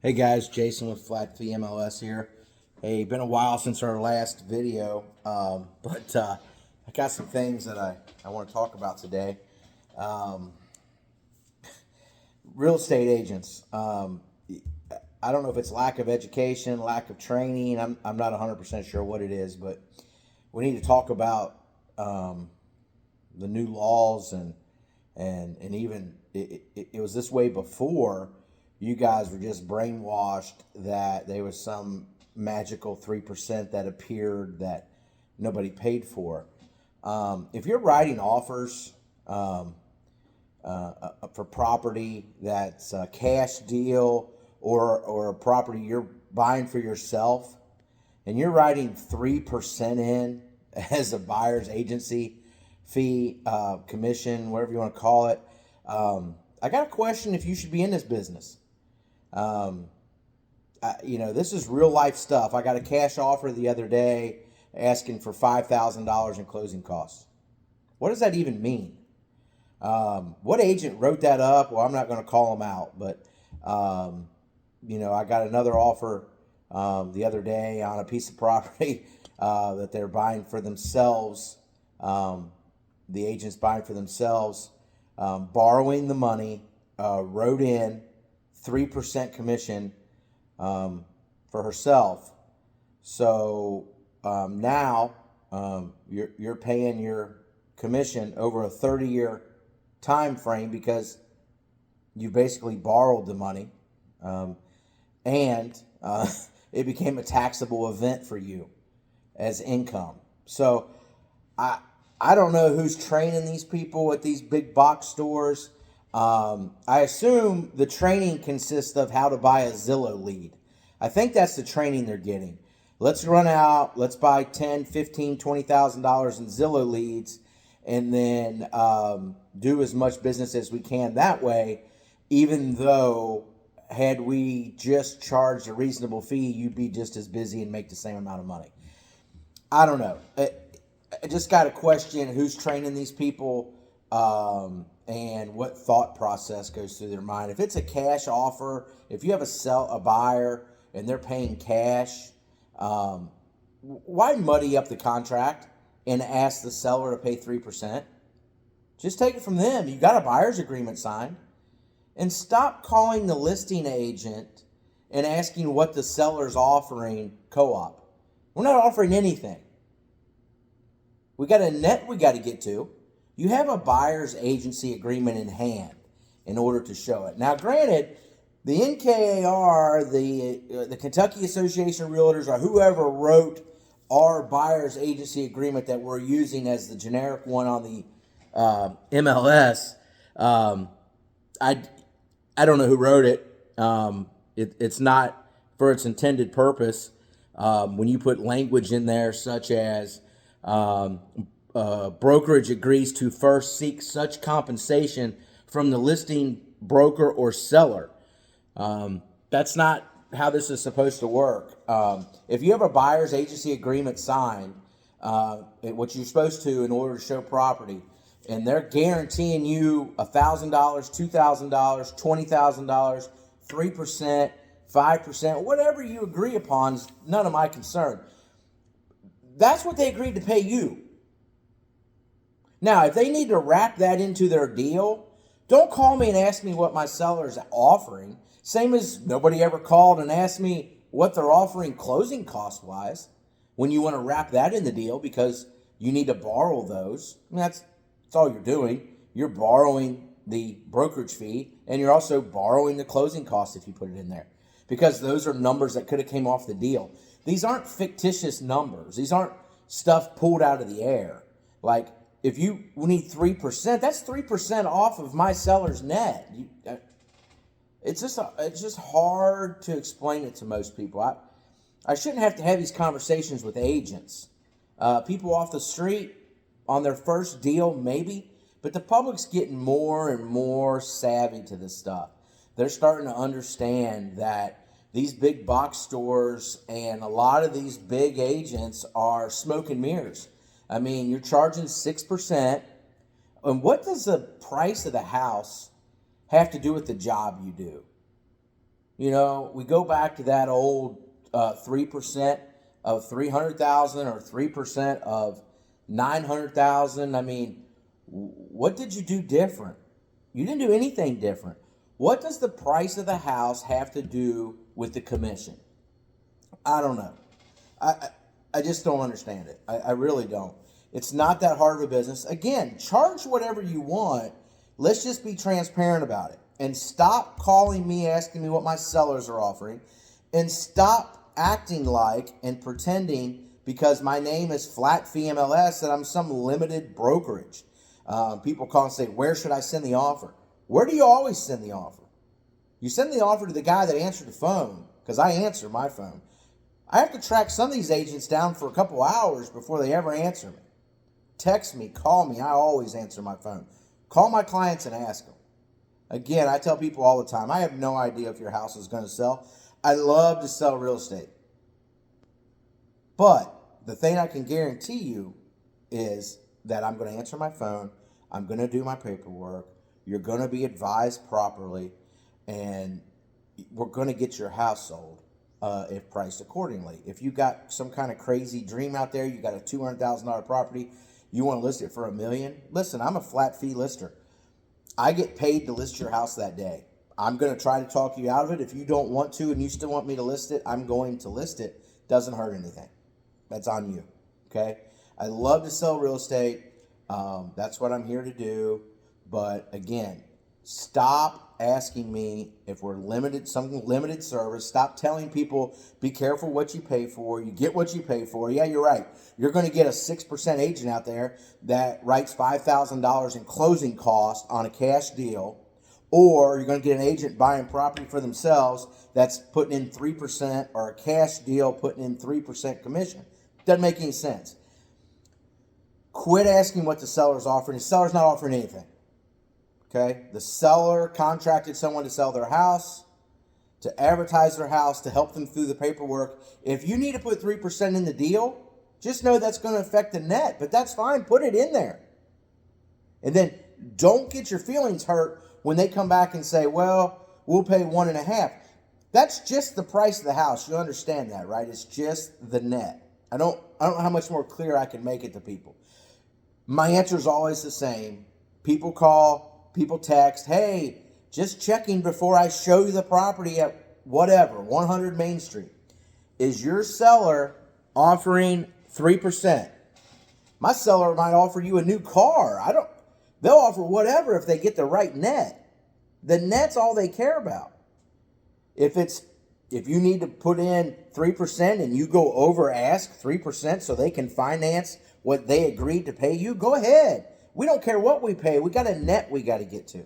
Hey guys, Jason with Flat Fee MLS here. Hey, been a while since our last video, but I got some things that I want to talk about today. Um, Real estate agents. I don't know if it's lack of education, lack of training. I'm not 100% sure what it is, but we need to talk about um, the new laws and even it was this way before. You guys were just brainwashed that there was some magical 3% that appeared that nobody paid for. If you're writing offers for property that's a cash deal or a property you're buying for yourself, and you're writing 3% in as a buyer's agency fee, commission, whatever you want to call it, I got a question if you should be in this business. Um, this is real life stuff. I got a cash offer the other day asking for $5,000 in closing costs. What does that even mean? What agent wrote that up? Well, I'm not going to call them out, but um, I got another offer the other day on a piece of property that they're buying for themselves. Um, the agent's buying for themselves, borrowing the money, wrote in 3% commission for herself. So now you're paying your commission over a 30-year time frame because you basically borrowed the money, um, and it became a taxable event for you as income. So I I don't know who's training these people at these big box stores. I assume the training consists of how to buy a Zillow lead. I think that's the training they're getting. Let's run out. Let's buy 10, 15, $20,000 in Zillow leads, and then do as much business as we can that way. Even though, had we just charged a reasonable fee, you'd be just as busy and make the same amount of money. I don't know. I just got to question who's training these people, and what thought process goes through their mind. If it's a cash offer, if you have a buyer and they're paying cash, um, why muddy up the contract and ask the seller to pay 3%? Just take it from them. You got a buyer's agreement signed, and stop calling the listing agent and asking what the seller's offering co-op. We're not offering anything. We got a net we got to get to. You have a buyer's agency agreement in hand in order to show it. Now, granted, the NKAR, the Kentucky Association of Realtors, or whoever wrote our buyer's agency agreement that we're using as the generic one on the MLS, I I don't know who wrote it. It's not for its intended purpose. When you put language in there such as um, brokerage agrees to first seek such compensation from the listing broker or seller. That's not how this is supposed to work. If you have a buyer's agency agreement signed, what you're supposed to in order to show property, and they're guaranteeing you $1,000, $2,000, $20,000, 3%, 5%, whatever you agree upon is none of my concern. That's what they agreed to pay you. Now, if they need to wrap that into their deal, don't call me and ask me what my seller's offering. Same as nobody ever called and asked me what they're offering closing cost wise when you want to wrap that in the deal because you need to borrow those. I mean, that's all you're doing. You're borrowing the brokerage fee and you're also borrowing the closing costs if you put it in there because those are numbers that could have came off the deal. These aren't fictitious numbers. These aren't stuff pulled out of the air. Like, if you need 3%, that's 3% off of my seller's net. It's just hard to explain it to most people. I shouldn't have to have these conversations with agents. People off the street on their first deal, maybe, but the public's getting more and more savvy to this stuff. They're starting to understand that these big box stores and a lot of these big agents are smoke and mirrors. I mean, you're charging 6%. And what does the price of the house have to do with the job you do? We go back to that old 3% of 300,000 or 3% of 900,000. I mean, what did you do different? You didn't do anything different. What does the price of the house have to do with the commission? I don't know. I just don't understand it. I really don't. It's not that hard of a business. Again, charge whatever you want. Let's just be transparent about it. And stop calling me asking me what my sellers are offering. And stop acting like and pretending because my name is Flat Fee MLS that I'm some limited brokerage. People call and say, where should I send the offer? Where do you always send the offer? You send the offer to the guy that answered the phone, because I answer my phone. I have to track some of these agents down for a couple hours before they ever answer me. Text me, call me, I always answer my phone. Call my clients and ask them. Again, I tell people all the time, I have no idea if your house is going to sell. I love to sell real estate. But the thing I can guarantee you is that I'm going to answer my phone, I'm going to do my paperwork, you're going to be advised properly, and we're going to get your house sold if priced accordingly. If you got some kind of crazy dream out there, you got a $200,000 property, you want to list it for $1 million, listen, I'm a flat fee lister. I get paid to list your house that day. I'm going to try to talk you out of it. If you don't want to and you still want me to list it, I'm going to list it. Doesn't hurt anything. That's on you. Okay? I love to sell real estate. That's what I'm here to do. But again, stop asking me if we're some limited service. Stop telling people, be careful what you pay for. You get what you pay for. Yeah, you're right. You're going to get a 6% agent out there that writes $5,000 in closing costs on a cash deal. Or you're going to get an agent buying property for themselves that's putting in 3%, or a cash deal putting in 3% commission. Doesn't make any sense. Quit asking what the seller's offering. The seller's not offering anything. Okay? The seller contracted someone to sell their house, to advertise their house, to help them through the paperwork. If you need to put 3% in the deal, just know that's going to affect the net, but that's fine. Put it in there. And then don't get your feelings hurt when they come back and say, well, we'll pay 1.5. That's just the price of the house. You understand that, right? It's just the net. I don't know how much more clear I can make it to people. My answer is always the same. People call, people text, hey, just checking before I show you the property at whatever, 100 Main Street. Is your seller offering 3%? My seller might offer you a new car. They'll offer whatever if they get the right net. The net's all they care about. If you need to put in 3% and you go over ask 3% so they can finance what they agreed to pay you, go ahead. We don't care what we pay. We got a net we got to get to.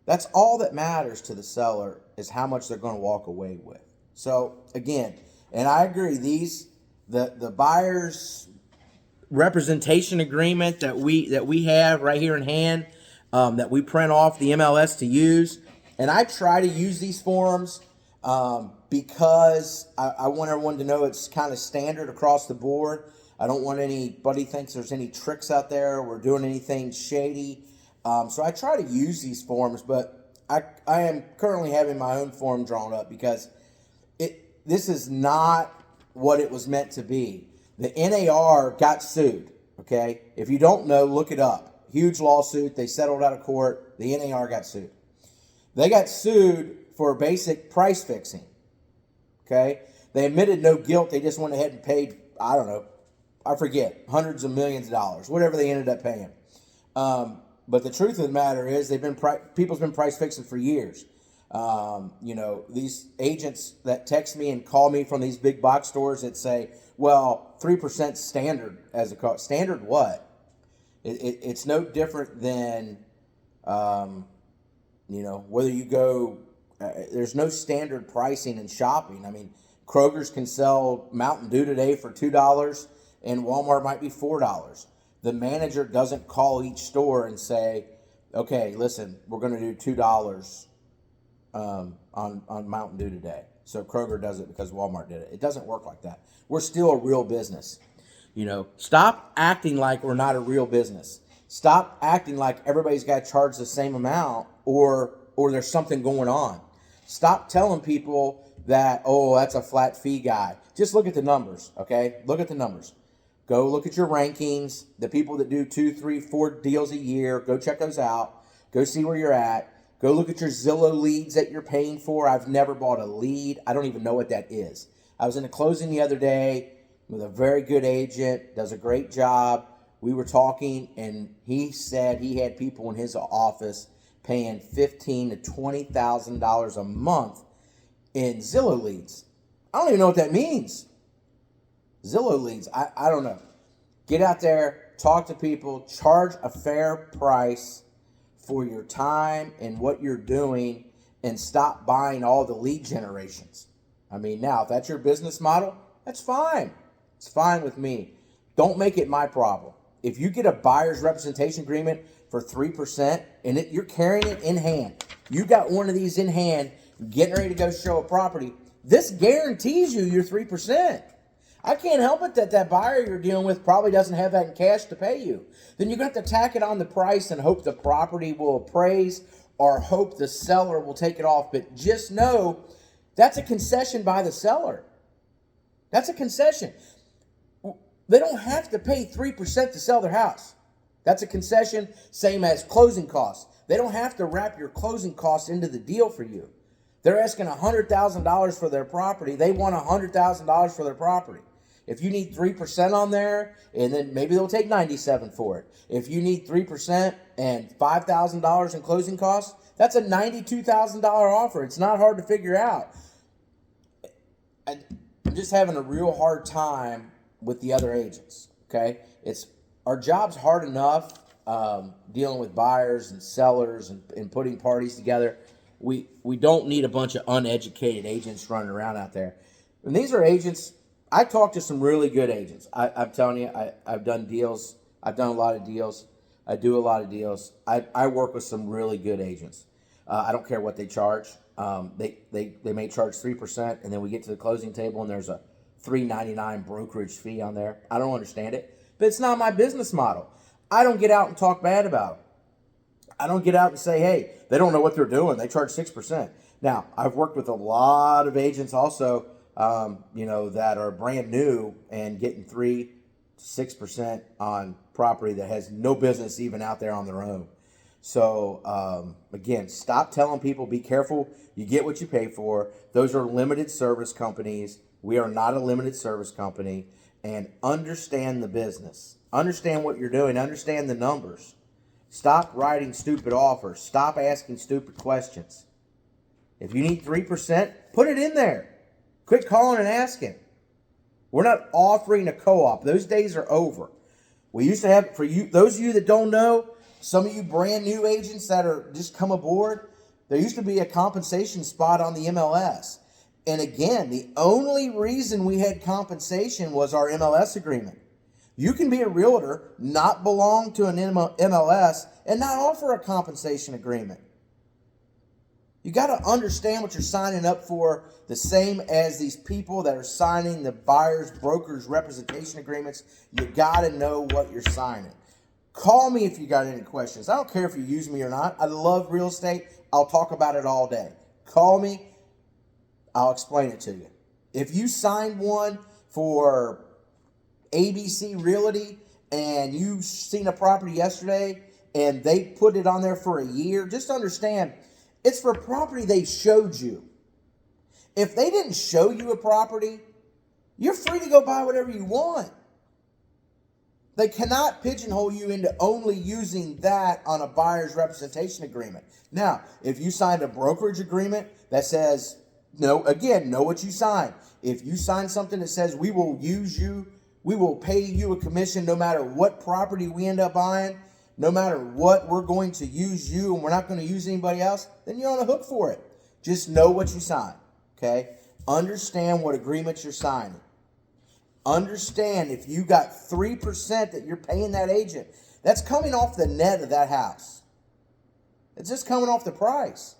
That's all that matters to the seller, is how much they're going to walk away with. So again, and I agree, the buyer's representation agreement that we have right here in hand, that we print off the MLS to use, and I try to use these forms because I want everyone to know it's kind of standard across the board. I don't want anybody thinks there's any tricks out there, we're doing anything shady. So I try to use these forms, but I am currently having my own form drawn up because this is not what it was meant to be. The NAR got sued, okay? If you don't know, look it up. Huge lawsuit. They settled out of court. The NAR got sued. They got sued for basic price fixing, okay? They admitted no guilt. They just went ahead and paid, I don't know, I forget, hundreds of millions of dollars, whatever they ended up paying. But the truth of the matter is people's been price fixing for years. These agents that text me and call me from these big box stores that say, well, 3% standard as a cost. Standard what? It's no different than, whether you go, there's no standard pricing in shopping. I mean, Kroger's can sell Mountain Dew today for $2 and Walmart might be $4. The manager doesn't call each store and say, okay, listen, we're going to do $2 on Mountain Dew today. So Kroger does it because Walmart did it. It doesn't work like that. We're still a real business. Stop acting like we're not a real business. Stop acting like everybody's got to charge the same amount or there's something going on. Stop telling people that, oh, that's a flat fee guy. Just look at the numbers, okay? Look at the numbers. Go look at your rankings. The people that do 2, 3, 4 deals a year, go check those out. Go see where you're at. Go look at your Zillow leads that you're paying for. I've never bought a lead. I don't even know what that is. I was in a closing the other day with a very good agent, does a great job. We were talking, and he said he had people in his office paying $15,000 to $20,000 a month in Zillow leads. I don't even know what that means. Zillow leads, I don't know. Get out there, talk to people, charge a fair price for your time and what you're doing, and stop buying all the lead generations. I mean, now, if that's your business model, that's fine. It's fine with me. Don't make it my problem. If you get a buyer's representation agreement for 3% and you're carrying it in hand, you got one of these in hand, getting ready to go show a property, this guarantees you your 3%. I can't help it that that buyer you're dealing with probably doesn't have that in cash to pay you. Then you're going to have to tack it on the price and hope the property will appraise or hope the seller will take it off. But just know that's a concession by the seller. That's a concession. They don't have to pay 3% to sell their house. That's a concession, same as closing costs. They don't have to wrap your closing costs into the deal for you. They're asking $100,000 for their property. They want $100,000 for their property. If you need 3% on there, and then maybe they'll take $97,000 for it. If you need 3% and $5,000 in closing costs, that's a $92,000 offer. It's not hard to figure out. I'm just having a real hard time with the other agents. Okay, our job's hard enough dealing with buyers and sellers and putting parties together. We don't need a bunch of uneducated agents running around out there. And these are agents. I talk to some really good agents. I'm telling you, I've done deals. I've done a lot of deals. I do a lot of deals. I work with some really good agents. I don't care what they charge. They may charge 3%, and then we get to the closing table, and there's a $3.99 brokerage fee on there. I don't understand it, but it's not my business model. I don't get out and talk bad about them. I don't get out and say, hey, they don't know what they're doing. They charge 6%. Now, I've worked with a lot of agents also, that are brand new and getting 3 to 6% on property that has no business even out there on their own. So, again, stop telling people, be careful. You get what you pay for. Those are limited service companies. We are not a limited service company. And understand the business. Understand what you're doing. Understand the numbers. Stop writing stupid offers. Stop asking stupid questions. If you need 3%, put it in there. Quit calling and asking. We're not offering a co-op. Those days are over. We used to have, for you, those of you that don't know, some of you brand new agents that are just come aboard, there used to be a compensation spot on the MLS. And again, the only reason we had compensation was our MLS agreement. You can be a realtor, not belong to an MLS, and not offer a compensation agreement. You got to understand what you're signing up for, the same as these people that are signing the buyers, brokers, representation agreements. You got to know what you're signing. Call me if you got any questions. I don't care if you use me or not. I love real estate. I'll talk about it all day. Call me. I'll explain it to you. If you signed one for ABC Realty and you seen a property yesterday and they put it on there for a year, just understand it's for property they showed you. If they didn't show you a property, you're free to go buy whatever you want. They cannot pigeonhole you into only using that on a buyer's representation agreement. Now, if you signed a brokerage agreement that says, know what you signed. If you sign something that says we will use you, we will pay you a commission no matter what property we end up buying, no matter what, we're going to use you and we're not going to use anybody else, then you're on the hook for it. Just know what you sign, okay? Understand what agreements you're signing. Understand if you got 3% that you're paying that agent, that's coming off the net of that house. It's just coming off the price.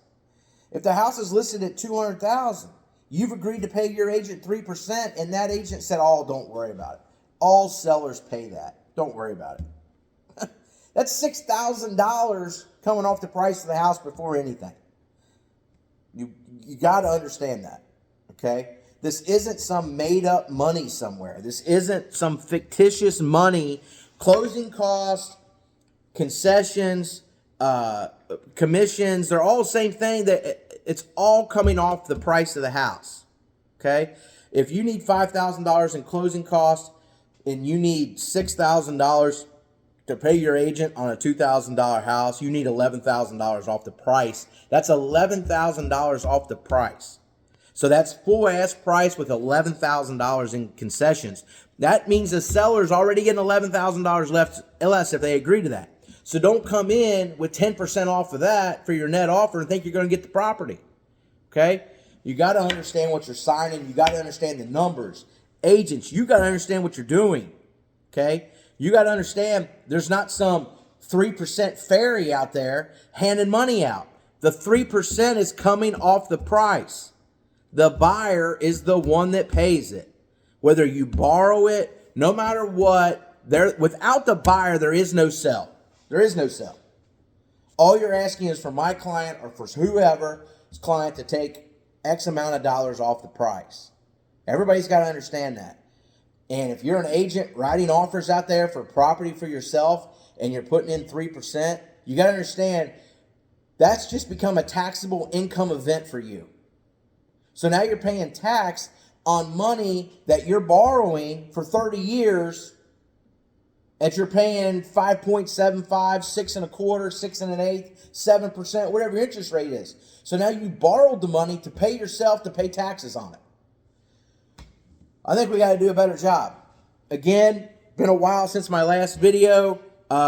If the house is listed at $200,000, you've agreed to pay your agent 3%, and that agent said, "Oh, don't worry about it. All sellers pay that. Don't worry about it." That's $6,000 coming off the price of the house before anything. You You got to understand that, okay? This isn't some made-up money somewhere. This isn't some fictitious money. Closing costs, concessions, commissions, they're all the same thing. That it's all coming off the price of the house, okay? If you need $5,000 in closing costs and you need $6,000 to pay your agent on a $2,000 house, you need $11,000 off the price. That's $11,000 off the price. So that's full ass price with $11,000 in concessions. That means the seller's already getting $11,000 less if they agree to that. So don't come in with 10% off of that for your net offer and think you're going to get the property. Okay? You got to understand what you're signing. You got to understand the numbers. Agents, you got to understand what you're doing. Okay? You got to understand there's not some 3% fairy out there handing money out. The 3% is coming off the price. The buyer is the one that pays it. Whether you borrow it, no matter what, without the buyer, there is no sell. There is no sell. All you're asking is for my client or for whoever's client to take X amount of dollars off the price. Everybody's got to understand that. And if you're an agent writing offers out there for property for yourself and you're putting in 3%, you got to understand that's just become a taxable income event for you. So now you're paying tax on money that you're borrowing for 30 years that you're paying 5.75, 6 1/4, 6 1/8, 7%, whatever your interest rate is. So now you borrowed the money to pay yourself to pay taxes on it. I think we got to do a better job. Again, been a while since my last video.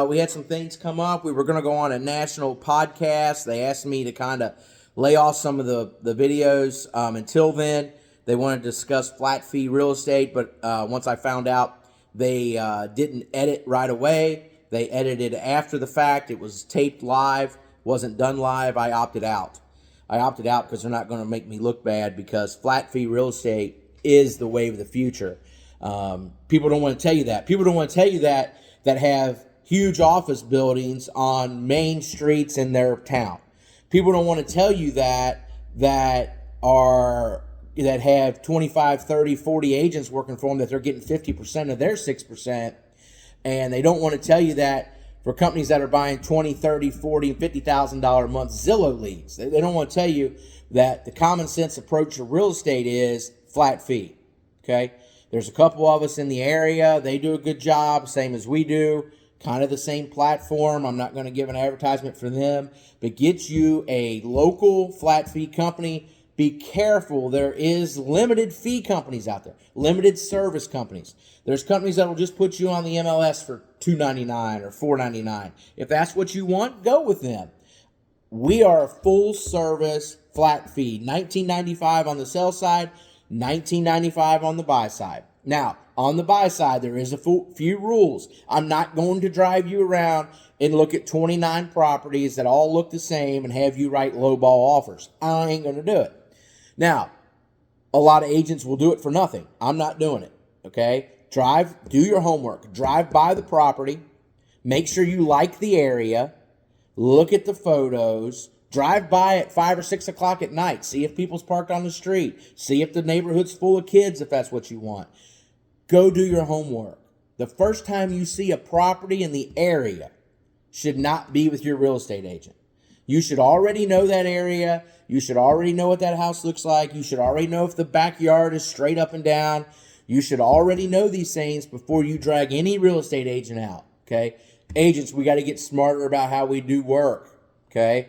We had some things come up. We were going to go on a national podcast. They asked me to kind of lay off some of the videos. Until then, they wanted to discuss flat fee real estate, but once I found out they didn't edit right away, they edited after the fact. It was taped live, wasn't done live. I opted out. I opted out because they're not going to make me look bad, because flat fee real estate is the wave of the future. People don't want to tell you that. People don't want to tell you that have huge office buildings on main streets in their town. People don't want to tell you that have 25, 30, 40 agents working for them, that they're getting 50% of their 6%. And they don't want to tell you that for companies that are buying $20, $30, $40, and $50,000 a month Zillow leads. They don't want to tell you that the common sense approach to real estate is flat fee. Okay? There's a couple of us in the area. They do a good job, same as we do. Kind of the same platform. I'm not going to give an advertisement for them, but get you a local flat fee company. Be careful. There is limited fee companies out there, limited service companies. There's companies that will just put you on the MLS for $2.99 or $4.99. If that's what you want, go with them. We are a full service flat fee, $19.95 on the sell side, $19.95 on the buy side. Now, on the buy side, there is a few rules. I'm not going to drive you around and look at 29 properties that all look the same and have you write lowball offers. I ain't going to do it. Now, a lot of agents will do it for nothing. I'm not doing it, okay? Do your homework. Drive by the property. Make sure you like the area. Look at the photos. Drive by at 5 or 6 o'clock at night. See if people's parked on the street. See if the neighborhood's full of kids, if that's what you want. Go do your homework. The first time you see a property in the area should not be with your real estate agent. You should already know that area. You should already know what that house looks like. You should already know if the backyard is straight up and down. You should already know these things before you drag any real estate agent out, okay? Agents, we got to get smarter about how we do work, okay?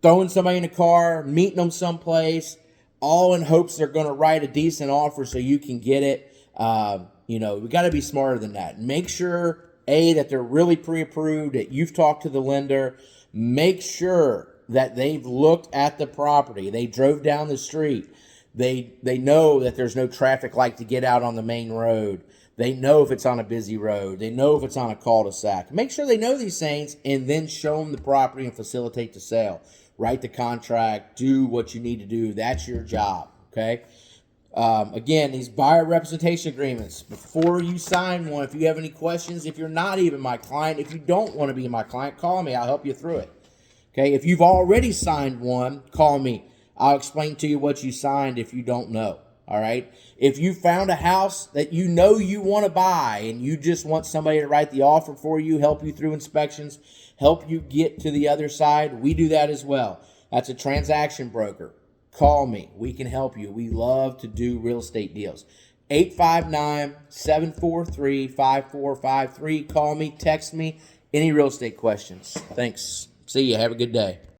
Throwing somebody in a car, meeting them someplace, all in hopes they're going to write a decent offer so you can get it. We got to be smarter than that. Make sure, that they're really pre-approved, that you've talked to the lender. Make sure that they've looked at the property. They drove down the street. They know that there's no traffic light to get out on the main road. They know if it's on a busy road. They know if it's on a cul-de-sac. Make sure they know these things and then show them the property and facilitate the sale. Write the contract. Do what you need to do. That's your job, okay? Again, these buyer representation agreements, before you sign one, if you have any questions, if you're not even my client, if you don't want to be my client, call me. I'll help you through it. Okay, if you've already signed one, call me. I'll explain to you what you signed if you don't know. All right. If you found a house that you know you want to buy and you just want somebody to write the offer for you, help you through inspections, help you get to the other side, we do that as well. That's a transaction broker. Call me. We can help you. We love to do real estate deals. 859-743-5453. Call me, text me, any real estate questions. Thanks. See you. Have a good day.